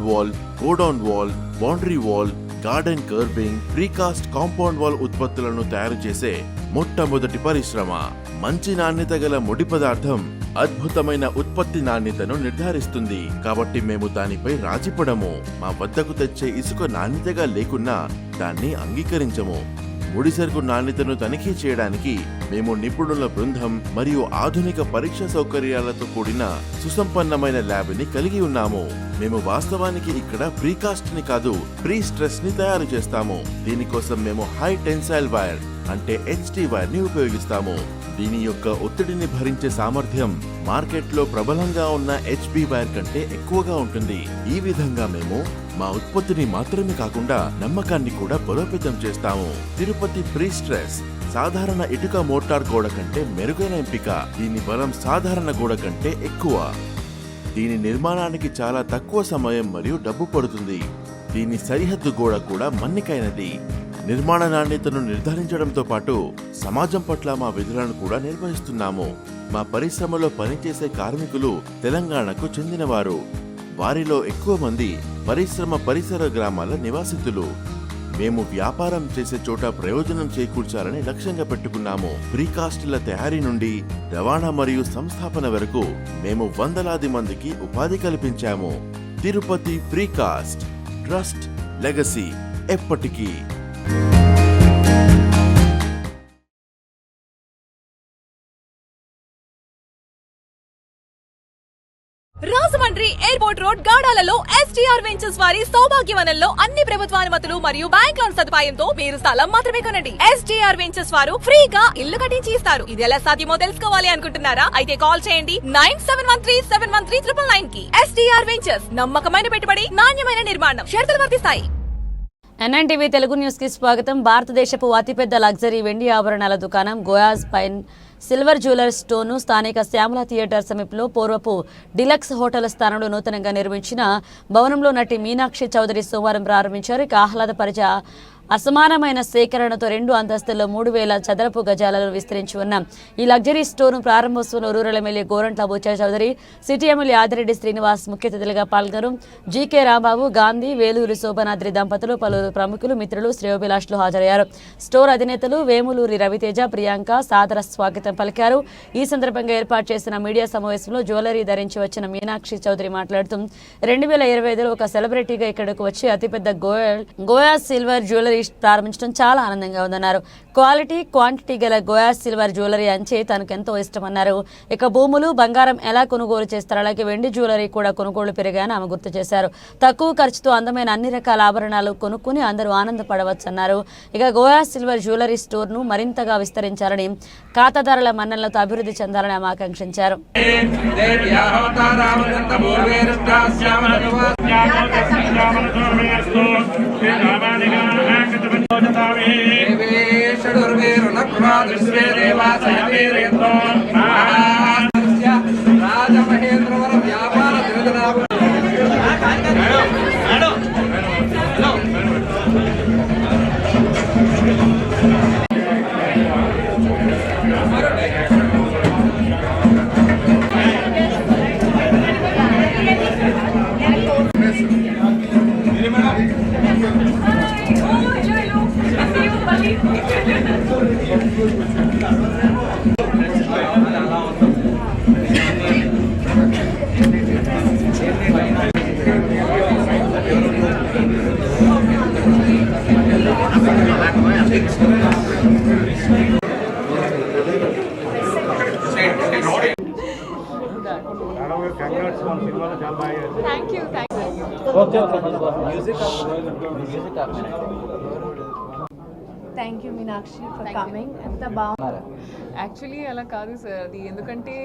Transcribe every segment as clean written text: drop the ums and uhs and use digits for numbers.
Wall, godown wall, boundary wall, garden kerbing, precast compound wall ఉత్పత్తులను తయారు చేసే మొట్టమొదటి పరిశ్రమ. మంచి నాణ్యత గల ముడి పదార్థం అద్భుతమైన ఉత్పత్తి నాణ్యతను నిర్ధారిస్తుంది. కాబట్టి మేము దానిపై రాజీపడము. మా వద్దకు తెచ్చే ఇసుక నాణ్యతగా లేకున్నా దాన్ని అంగీకరించము. ముడిసరుకు నాణ్యతను తనిఖీ చేయడానికి మేము నిపుణుల బృందం మరియు ఆధునిక పరీక్ష సౌకర్యాలతో కూడిన సుసంపన్నమైన ల్యాబ్ ని కలిగి ఉన్నాము. మేము వాస్తవానికి ఇక్కడ ప్రీకాస్ట్ ని కాదు, ప్రీ స్ట్రెస్ ని తయారు చేస్తాము. దీనికోసం మేము హై టెన్సైల్ వైర్ అంటే HT వైర్ ని ఉపయోగిస్తాము. దీని యొక్క ఒత్తిడిని భరించే సామర్థ్యం మార్కెట్లో ప్రబలంగా ఉన్న HB వైర్ కంటే ఎక్కువగా ఉంటుంది. ఈ విధంగా మేము మా ఉత్పత్తిని మాత్రమే కాకుండా నమ్మకాన్ని కూడా బలోపేతం చేస్తాము. తిరుపతి ప్రీ స్ట్రెస్ సాధారణ ఇటుక మోటార్ గోడ కంటే మెరుగైన ఎంపిక. దీని బలం సాధారణ గోడ కంటే ఎక్కువ. దీని నిర్మాణానికి చాలా తక్కువ సమయం మరియు డబ్బు పడుతుంది. దీని సరిహద్దు గోడ కూడా మన్నికైనది. నిర్మాణ నాణ్యతను నిర్ధారించడంతో పాటు సమాజం పట్ల మా విధులను కూడా నిర్వహిస్తున్నాము. మా పరిశ్రమలో పనిచేసే కార్మికులు తెలంగాణకు చెందినవారు. వారిలో ఎక్కువ మంది పరిసర గ్రామాల నివాసితులు. మేము వ్యాపారం చేసే చోట ప్రయోజనం చేకూర్చాలని లక్ష్యంగా పెట్టుకున్నాము. ప్రీకాస్టుల తయారీ నుండి రవాణా మరియు సంస్థాపన వరకు మేము వందలాది మందికి ఉపాధి కల్పించాము. తిరుపతి ప్రీకాస్ట్, ట్రస్ట్, లెగసీ ఎప్పటికీ. రాజమండ్రి ఎయిర్పోర్ట్ రోడ్ గాడాలలో STR వెంచర్స్ వారి సౌభాగ్యవనంలో అన్ని ప్రభుత్వానుమతులు మరియు బ్యాంక్ లోన్ సదుపాయంతో మీరు స్థలం మాత్రమే కొనండి. STR వెంచర్స్ వారు ఫ్రీగా ఇల్లు కట్టించి ఇస్తారు. ఇది ఎలా సాధ్యమో తెలుసుకోవాలి అనుకుంటున్నారా? అయితే కాల్ చేయండి 9713713999 కి. STR వెంచర్స్, నమ్మకమైన పెట్టుబడి, నాణ్యమైన నిర్మాణం. షరతులు వర్తిస్తాయి. NNTV తెలుగు న్యూస్ కి స్వాగతం. భారతదేశపు అతిపెద్ద లగ్జరీ వెండి ఆభరణాల దుకాణం గోయాజ్ పైన్ సిల్వర్ జ్యువెలర్ స్టోర్ను స్థానిక శ్యామల థియేటర్ సమీపంలో పూర్వపు డిలక్స్ హోటల్ స్థానంలో నూతనంగా నిర్మించిన భవనంలో నటి మీనాక్షి చౌదరి సోమవారం ప్రారంభించారు. ఇక ఆహ్లాదపరిచ అసమానమైన సేకరణతో 2 అంతస్తుల్లో 3000 చదరపు గజాలలో విస్తరించి ఉన్న ఈ లగ్జరీ స్టోర్ను ప్రారంభోత్సవంలో rural MLA Gorantla Butchaiah Chowdary, city MLA Adireddy Srinivas ముఖ్య అతిథులుగా పాల్గొన్నారు. జీకే రాంబాబు, గాంధీ, వేలూరి శోభనాద్రి దంపతులు, పలువురు ప్రముఖులు, మిత్రులు, శ్రేయోభిలాషులు హాజరయ్యారు. స్టోర్ అధినేతలు వేములూరి రవితేజ, ప్రియాంక సాదర స్వాగతం పలికారు. ఈ సందర్భంగా ఏర్పాటు చేసిన మీడియా సమావేశంలో జ్యువెలరీ ధరించి వచ్చిన మీనాక్షి చౌదరి మాట్లాడుతూ 2025లో ఒక సెలబ్రిటీగా ఇక్కడకు వచ్చి అతిపెద్ద గోయా సిల్వర్ జ్యువెలరీ ప్రారంభించడం చాలా ఆనందంగా ఉందన్నారు. క్వాలిటీ, క్వాంటిటీ గల గోయా సిల్వర్ జ్యువెలరీ అంటే తనకెంతో ఇష్టమన్నారు. ఇక భూములు, బంగారం ఎలా కొనుగోలు చేస్తారు, అలాగే వెండి జ్యువెలరీ కూడా కొనుగోలు పెరిగాయని ఆమె గుర్తు చేశారు. తక్కువ ఖర్చుతో అందమైన అన్ని రకాల ఆభరణాలు కొనుక్కుని అందరూ ఆనందపడవచ్చన్నారు. ఇక గోయా సిల్వర్ జ్యువెలరీ స్టోర్ను మరింతగా విస్తరించాలని, ఖాతాదారుల మన్ననలతో అభివృద్ధి చెందాలని ఆమె ఆకాంక్షించారు. రాజమహేంద్రవర వ్యాపార Thank you. Thank you, Meenakshi, for coming. ఎంత బాగుంది. యాక్చువల్లీ అలా కాదు సార్, అది ఎందుకంటే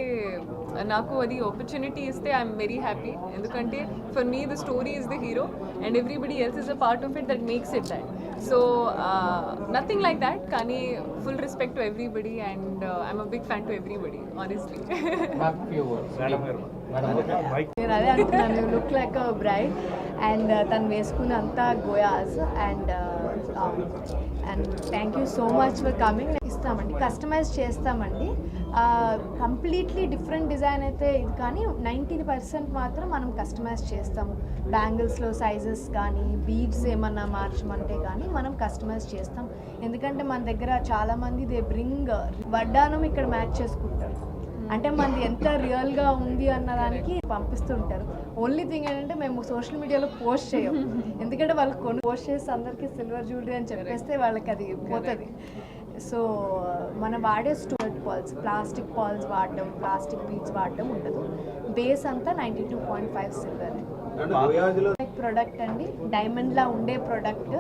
నాకు అది ఆపర్చునిటీ ఇస్తే ఐఎమ్ వెరీ హ్యాపీ. ఎందుకంటే for me the story is the hero and everybody else is a part of it that makes it that. So nothing like that, కానీ full respect to everybody and I'm a big fan to everybody honestly. నేను అదే అంటున్నాను, you look like a bride and తను వేసుకున్న అంతా gorgeous and thank you so much for coming. చేస్తామండి, customise చేస్తామండి. Completely different design అయితే ఇది, కానీ 90% మాత్రం మనం కస్టమైజ్ చేస్తాము. బ్యాంగిల్స్లో సైజెస్ కానీ బీడ్స్ ఏమన్నా మార్చమంటే కానీ మనం కస్టమైజ్ చేస్తాం. ఎందుకంటే మన దగ్గర చాలామంది దే బ్రింగ్ వడ్డానం ఇక్కడ మ్యాచ్ చేసుకుంటారు, అంటే మనది ఎంత రియల్గా ఉంది అన్నదానికి పంపిస్తుంటారు. ఓన్లీ థింగ్ ఏంటంటే మేము సోషల్ మీడియాలో పోస్ట్ చేయం, ఎందుకంటే వాళ్ళు పోస్ట్ చేసి అందరికీ సిల్వర్ జ్యువెలరీ అని చెప్పేస్తే వాళ్ళకి అది పోతుంది. సో మనం వాడే స్టూడెంట్ పాల్స్, ప్లాస్టిక్ పాల్స్ వాడడం, ప్లాస్టిక్ బీడ్స్ వాడడం ఉండదు. బేస్ అంతా 92.5 సిల్వర్ ప్రోడక్ట్ అండి, డైమండ్లా ఉండే ప్రోడక్ట్.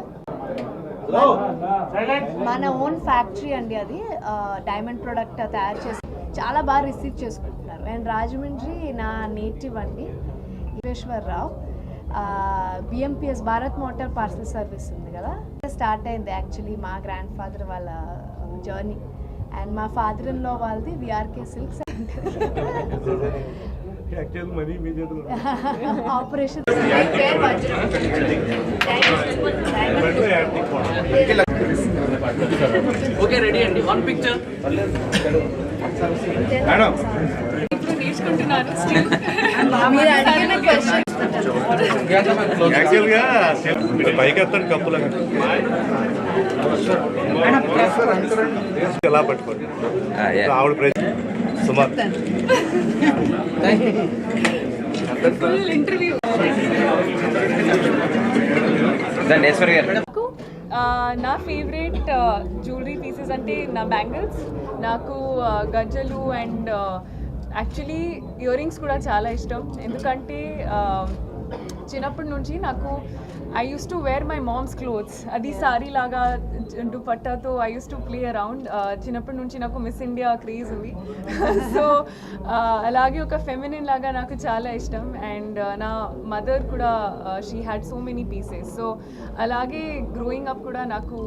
మన ఓన్ ఫ్యాక్టరీ అండి అది, డైమండ్ ప్రోడక్ట్ తయారు చేసి చాలా బాగా రిసీవ్ చేసుకుంటున్నారు. అండ్ రాజమండ్రి నా నేటివ్ అండి, Eswar Rao. BMPS Bharat motor parcel service ఉంది కదా, స్టార్ట్ అయింది యాక్చువల్లీ మా గ్రాండ్ ఫాదర్ వాళ్ళ జర్నీ. అండ్ మా ఫాదర్ ఇన్ లా వాళ్ళది VRK silks operation. Okay ready అండి, వన్ పిక్చర్. ఇప్పుడు నేర్చుకుంటున్నాను still. మీరు అడిగిన క్వశ్చన్ యాక్చువల్గా పైకి ఎత్తండి కప్పులు ఎలా పట్టుకోండి ఆవిడ ప్రైజ్ సుమార్ ఫుల్ ఇంటర్వ్యూ. నా ఫేవరెట్ జ్యువెలరీ పీసెస్ అంటే నా బ్యాంగిల్స్, నాకు గజ్జలు అండ్ యాక్చువల్లీ ఇయర్ రింగ్స్ కూడా చాలా ఇష్టం. ఎందుకంటే చిన్నప్పటి నుంచి నాకు I used to wear my mom's clothes, అది సారీ లాగా దుపట్టాతో I used to play around. చిన్నప్పటి నుంచి నాకు మిస్ ఇండియా క్రేజ్ ఉంది. సో అలాగే ఒక ఫెమినిన్ లాగా నాకు చాలా ఇష్టం. అండ్ నా మదర్ కూడా she had so many pieces. So అలాగే గ్రోయింగ్ అప్ కూడా నాకు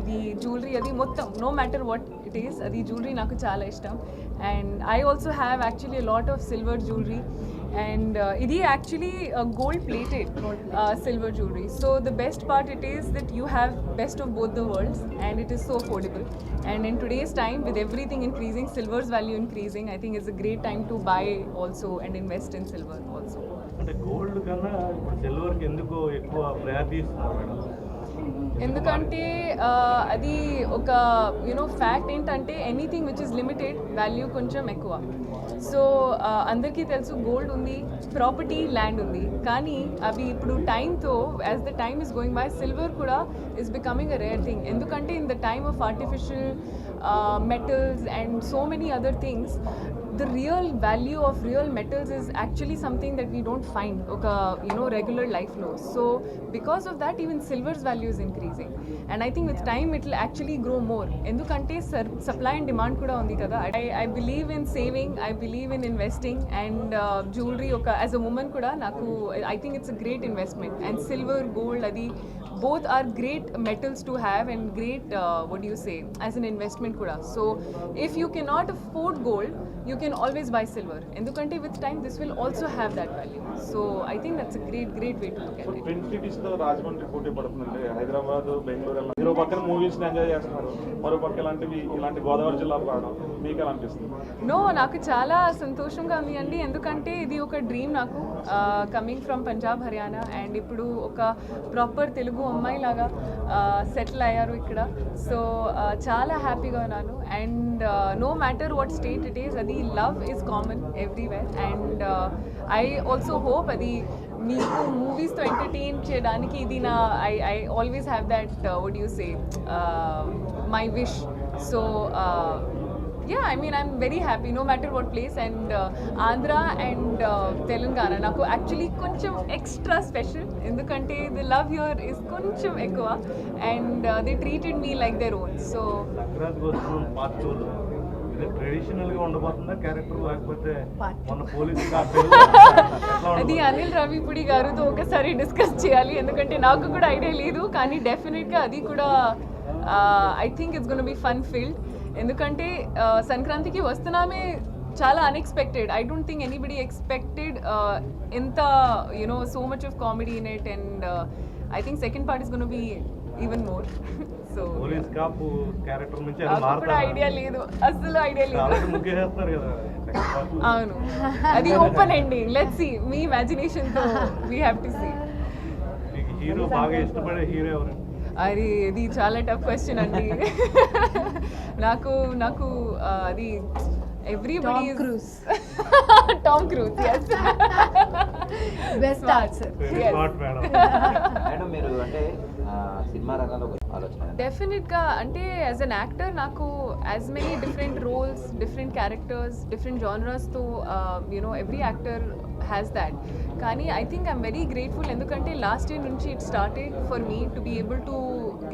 ఇది జ్యువెలరీ అది మొత్తం no matter what it is, అది జ్యువెలరీ నాకు చాలా ఇష్టం. And I also have actually lot of silver jewellery. And it is actually gold plated silver jewelry. So the best part it is that you have best of both the worlds, and it is so affordable. And in today's time, with everything increasing, silver's value increasing, I think it's a great time to buy also and invest in silver also. అంటే gold కన్నా ఇప్పుడు సిల్వర్కి ఎందుకు ఎక్కువ priority ఇస్తున్నారు madam? ఎందుకంటే అది ఒక fact ఏంటంటే anything which is limited value కొంచెం ఎక్కువ. సో అందరికీ తెలుసు గోల్డ్ ఉంది, ప్రాపర్టీ, ల్యాండ్ ఉంది, కానీ అవి ఇప్పుడు టైంతో as the time is going by silver కూడా is becoming a rare thing. ఎందుకంటే in the time of artificial metals and so many other things, the real value of real metals is actually something that we don't find oka regular life lo. So because of that even silver's value is increasing, and I think with time it will actually grow more. Endukante supply and demand kuda undi kada. I believe in saving, I believe in investing, and jewelry oka as a woman kuda naku I think it's a great investment. And silver, gold, adi both are great metals to have and great what do you say as an investment kuda. So if you cannot afford gold, you can always buy silver. Endukante with time this will also have that value. So I think that's a great way to look at it. Twin సిటీస్తో రాజమండ్రి పోటీ పడుతుందండి. హైదరాబాద్, బెంగళూరు మీరు పక్కన మూవీస్ని enjoy చేస్తున్నారు, మరో పక్క ఇలాంటి గోదావరి జిల్లాకు రావడం మీకు ఎలా అనిపిస్తుంది? నో, నాకు చాలా సంతోషంగా ఉంది అండి. ఎందుకంటే ఇది ఒక డ్రీమ్ నాకు, coming from Punjab, Haryana, and ఇప్పుడు ఒక ప్రాపర్ తెలుగు అమ్మాయి లాగా సెటిల్ అయ్యారు ఇక్కడ. సో చాలా హ్యాపీగా ఉన్నాను. And no matter what state it is, అది love is common everywhere. And I also hope అది మీకు మూవీస్తో ఎంటర్టైన్ చేయడానికి ఇది నా I always have that would you say my wish. So yeah, I mean I'm very happy no matter what place. And Andhra and Telangana naku actually koncham extra special endukante the love here is koncham ekkuva, and they treated me like their own. So Sankranti కోసం part 2 ఇది traditional గా ఉండబోతుందా character, లేకపోతే మన police అది అనిల్ రావిపూడి గారితో ఒకసారి discuss చేయాలి, ఎందుకంటే నాకు కూడా ఐడియా లేదు. కానీ డెఫినెట్గా అది కూడా I think it's gonna be fun filled. ఎందుకంటే సంక్రాంతికి వస్తున్నామే చాలా unexpected. I don't think anybody expected ఎంత so much of comedy in it, and I think second part is gonna be even more. So police కాపు character నుంచి అది నాకు కూడా మారుతారా? ఐడియా లేదు, అసలు ఐడియా లేదు. చాలా ముగ్గేస్తారు కదా next part లో. అవును, అది ఓపెన్ ఎండింగ్. లెట్స్ సీ, మీ ఇమాజినేషన్ తో వీ హ్యావ్ టు సీ. మీకు హీరో బాగా ఇష్టపడే హీరో ఎవరు? అది ఇది చాలా టఫ్ క్వశ్చన్ అండి. నాకు నాకు అది everybody Tom Cruise. yes. Best answer. Smart madam. Madam మీరు అంటే సినిమా రంగంలో ఆలోచన డెఫినెట్గా అంటే యాజ్ అన్ యాక్టర్ నాకు as many different roles, different characters, different జానరస్తో you know every actor has that. కానీ I think I'm very grateful, ఎందుకంటే లాస్ట్ ఇయర్ నుంచి it started for me to be able to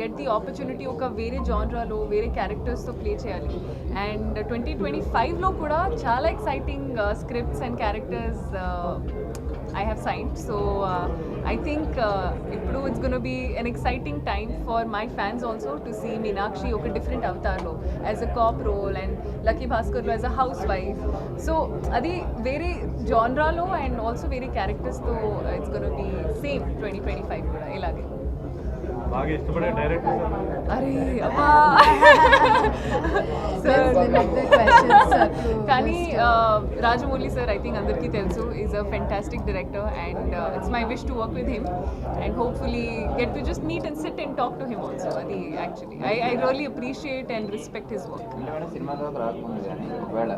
get the opportunity ఒక వేరే జానరాలో వేరే క్యారెక్టర్స్తో play చేయాలి. And 2025లో కూడా చాలా exciting scripts and characters I have signed. So I think ఇప్పుడు it's going to be an exciting time for my fans also to see Meenakshi oka different avatar lo as a cop role and Lucky Bhaskar lo as a housewife. So adi very genre lo and also very characters to it's going to be same 2025 kuda ilage. బాగా ఇష్టపడే director అరే అబ్బా. కానీ Rajamouli sir I think అందరికీ తెలుసు is a fantastic director and it's my wish to work with him and hopefully get to just meet and sit and talk to him also. అది actually I really appreciate and respect his work. అంటే madam సినిమాలోకి రాకముందు కానీ ఒకవేళ